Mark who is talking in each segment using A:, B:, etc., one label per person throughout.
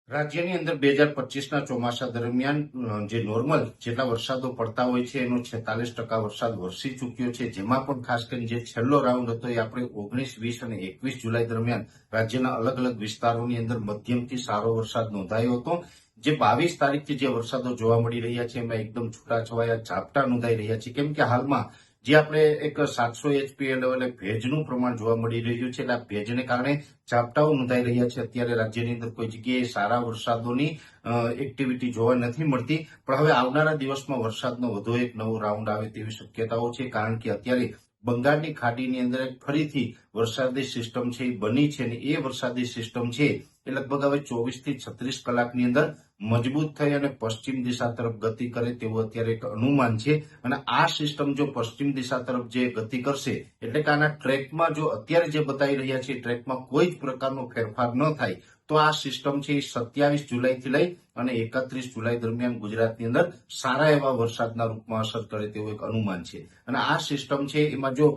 A: રાજ્યની અંદર 2025ના ચોમાસા દરમિયાન જે નોર્મલ જેટલા વરસાદો પડતા હોય છે એનો 46% વરસાદ વરસી ચૂક્યો છે, જેમાં પણ ખાસ કરીને જે છેલ્લો રાઉન્ડ હતો એ આપણે 19, 20 અને 21 જુલાઈ દરમિયાન રાજ્યના અલગ અલગ વિસ્તારોની અંદર મધ્યમથી સારો વરસાદ નોંધાયો હતો. જે 22 તારીખથી જે વરસાદો જોવા મળી રહ્યા છે એમાં એકદમ છૂટાછવાયા ઝાપટા નોંધાઈ રહ્યા છે, કેમ કે હાલમાં જે આપણે એક 700 HPA લેવલે ભેજનું પ્રમાણ જોવા મળી રહ્યું છે, એટલે આ ભેજને કારણે ઝાપટાઓ નોંધાઈ રહ્યા છે. અત્યારે રાજ્યની અંદર કોઈ જગ્યાએ સારા વરસાદોની એક્ટિવિટી જોવા નથી મળતી, પણ હવે આવનારા દિવસમાં વરસાદનો વધુ એક નવો રાઉન્ડ આવે તેવી શક્યતાઓ છે, કારણ કે અત્યારે બંગાળની ખાડીની અંદર ફરીથી વરસાદી સિસ્ટમ છે એ બની છે, અને એ વરસાદી સિસ્ટમ છે એ લગભગ હવે 24 થી 36 કલાકની અંદર મજબૂત થઈ અને પશ્ચિમ દિશા તરફ ગતિ કરે તેવું અત્યારે એક અનુમાન છે. અને આ સિસ્ટમ જો પશ્ચિમ દિશા તરફ જે ગતિ કરશે એટલે કે આના ટ્રેકમાં જો અત્યારે જે બતાવી રહ્યા છે ટ્રેકમાં કોઈ જ પ્રકારનો ફેરફાર ન થાય તો આ સિસ્ટમ છે એ 27 જુલાઈથી લઈ અને 31 જુલાઈ દરમિયાન ગુજરાતની અંદર સારા એવા વરસાદના રૂપમાં અસર કરે તેવું એક અનુમાન છે. અને આ સિસ્ટમ છે એમાં જો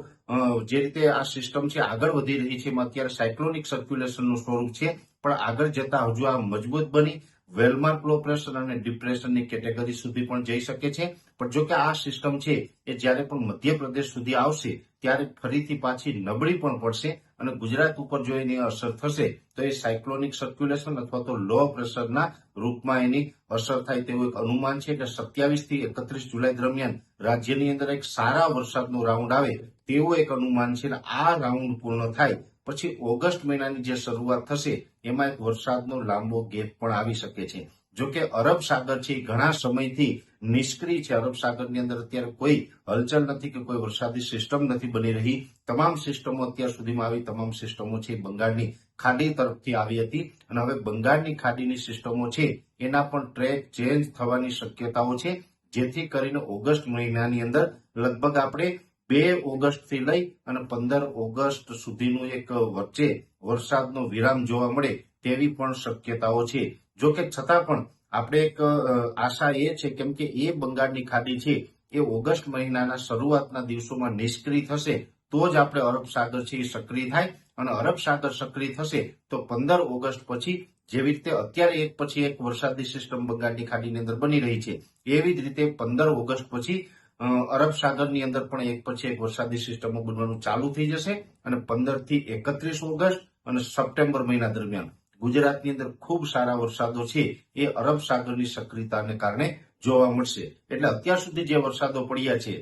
A: જે રીતે આ સિસ્ટમ છે આગળ વધી રહી છે એમાં અત્યારે સાયક્લોનિક સર્ક્યુલેશનનું સ્વરૂપ છે, પણ આગળ જતા હજુ આ મજબૂત બની વેલમાર્ક લો પ્રેશર અને ડિપ્રેશનની કેટેગરી સુધી પણ જઈ શકે છે. પણ જો કે આ સિસ્ટમ છે એ જ્યારે પણ મધ્યપ્રદેશ સુધી આવશે ત્યારે ફરીથી પાછી નબળી પણ પડશે, અને ગુજરાત ઉપર જો એની અસર થશે તો એ સાયક્લોનિક સર્ક્યુલેશન અથવા તો લો પ્રેશરના રૂપમાં એની અસર થાય તેવું એક અનુમાન છે. એટલે 27 થી 31 જુલાઈ દરમિયાન રાજ્યની અંદર એક સારા વરસાદનો રાઉન્ડ આવે તેવું એક અનુમાન છે. આ રાઉન્ડ પૂર્ણ થાય પછી ઓગસ્ટ મહિનાની જે શરૂઆત થશે એમાં એક વરસાદનો લાંબો ગેપ પણ આવી શકે છે. જો કે અરબ સાગર છે ઘણા સમયથી નિષ્ક્રિય છે. અરબ સાગરની અંદર અત્યારે કોઈ હલચલ નથી કે કોઈ વરસાદી સિસ્ટમ નથી બની રહી. તમામ સિસ્ટમો અત્યાર સુધીમાં આવી તમામ સિસ્ટમો છે બંગાળની ખાડી તરફથી આવી હતી, અને હવે બંગાળની ખાડીની સિસ્ટમો છે એના પણ ટ્રેક ચેન્જ થવાની શક્યતાઓ છે, જેથી કરીને ઓગસ્ટ મહિનાની અંદર લગભગ આપણે 2 ઓગસ્ટથી લઈ અને 15 ઓગસ્ટ સુધીનું એક વચ્ચે વરસાદનો વિરામ જોવા મળે તેવી પણ શક્યતાઓ છે. જો કે છતાં પણ આપણે એક આશા એ છે, કેમ કે એ બંગાળની ખાડી છે એ ઓગસ્ટ મહિનાના શરૂઆતના દિવસોમાં નિષ્ક્રિય થશે તો જ આપણે અરબ સાગર છે એ સક્રિય થાય, અને અરબ સાગર સક્રિય થશે તો 15 ઓગસ્ટ પછી જેવી રીતે અત્યારે એક પછી એક વરસાદી સિસ્ટમ બંગાળની ખાડીની અંદર બની રહી છે એવી જ રીતે 15 ઓગસ્ટ પછી અરબ સાગરની અંદર પણ એક પછી એક વરસાદી સિસ્ટમો બનવાનું ચાલુ થઈ જશે, અને 15 થી 31 ઓગસ્ટ અને સપ્ટેમ્બર મહિના દરમિયાન ગુજરાતની અંદર ખૂબ સારા વરસાદો છે એ અરબ સાગરની સક્રિયતાને કારણે જોવા મળશે. એટલે અત્યાર સુધી જે વરસાદો પડ્યા છે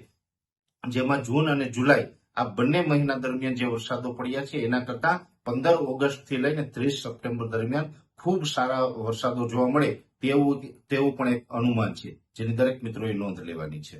A: જેમાં જૂન અને જુલાઈ આ બંને મહિના દરમિયાન જે વરસાદો પડ્યા છે એના કરતા 15 ઓગસ્ટથી લઈને 30 સપ્ટેમ્બર દરમિયાન ખૂબ સારા વરસાદો જોવા મળે તેવું પણ એક અનુમાન છે, જેની દરેક મિત્રોએ નોંધ લેવાની છે.